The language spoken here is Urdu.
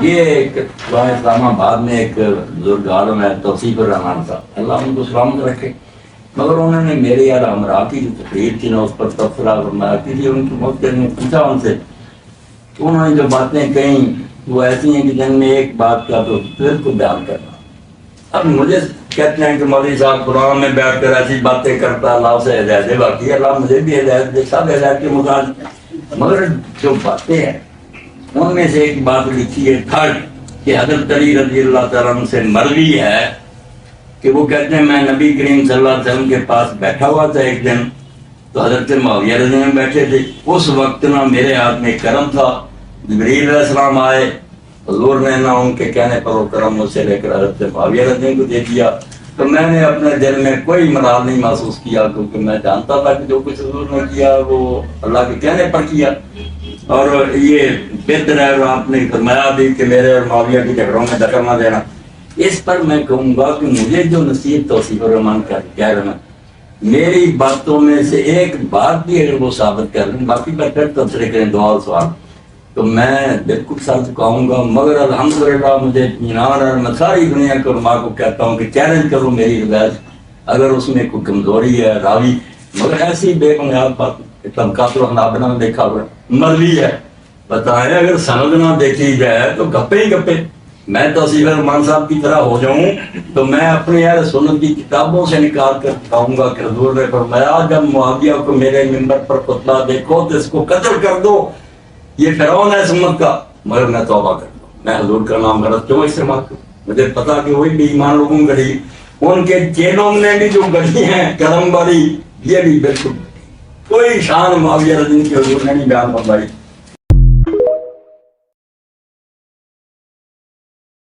یہ ایک اسلام آباد میں ایک بزرگ عالم ہے توصیف الرحمان صاحب، اللہ ان کو سلامت رکھے، مگر انہوں نے میرے یار ہمراہ کی جو تقریر تھی نا اس پر تبصرہ فرمایا تھی، ان کی موت نے پوچھا ان سے، تو انہوں نے جو باتیں کہیں وہ ایسی ہیں کہ جن میں ایک بات کا تو دل کو بیان کرنا۔ اب مجھے کہتے ہیں کہ مولوی صاحب قرآن میں بیٹھ کر ایسی باتیں کرتا، اللہ سے ہدایت دے، باقی اللہ مجھے بھی ہدایت دے، سب ہدایت کے محتاج ہیں، مگر جو باتیں ہیں ان میں سے ایک بات لکھی ہے تھرڈ کہ حضرت علی رضی اللہ تعالیٰ عنہ سے مروی ہے کہ وہ کہتے ہیں میں نبی کریم صلی اللہ علیہ وسلم کے پاس بیٹھا ہوا تھا ایک دن، تو حضرت معاویہ رضی اللہ عنہ بیٹھے تھے، اس وقت نہ میرے ہاتھ میں کرم تھا، جبریل علیہ السلام آئے، حضور نے نہ ان کے کہنے پر وہ کرم مجھ سے لے کر حضرت معاویہ رضی اللہ عنہ کو دے دیا، تو میں نے اپنے دل میں کوئی ملال نہیں محسوس کیا، کیونکہ میں جانتا تھا کہ جو کچھ حضور نے کیا وہ اللہ کے کہنے پر کیا، اور یہ بہتر ہے آپ نے فرمایا بھی کہ میرے اور معاویہ کے جھگڑوں میں دخل نہ دینا۔ اس پر میں کہوں گا کہ مجھے جو نصیحت توصیف الرحمان کا کہہ رہا میری باتوں میں سے ایک بات بھی اگر وہ ثابت کر لیں، باقی پر پھر تبصرے کریں دعا و سوال، تو میں بالکل سر چکاؤں گا، مگر الحمدللہ مجھے اطمینان ہے، میں ساری دنیا کے علماء کو کہتا ہوں کہ چیلنج کرو میری روایت، اگر اس میں کوئی کمزوری ہے راوی، مگر ایسی بے بنیاد بات طبقات الحنابلہ میں دیکھا ہوا مروی ہے، بتائیں اگر سند نہ دیکھی جائے تو گپے ہی گپے، میں توصیف الرحمان صاحب کی طرح ہو جاؤں تو میں اپنے اہل سنت کی کتابوں سے نکال کر بتاؤں گا کہ حضور نے فرمایا جب معاویہ کو میرے منبر پر پتلا دیکھو تو اس کو قتل کر دو، یہ فرعون ہے اس امت کا، مگر میں توبہ کر دوں، میں حضور کا نام غلط کیوں استعمال کروں، مجھے پتا کہ وہی بے ایمان لوگوں گڑی، ان کے چیلوں نے بھی جو گڑی ہیں کرم والی، یہ بھی بالکل کوئی شان معاویہ رضی اللہ عنہ کی حضور نے نہیں بیان فرمائی۔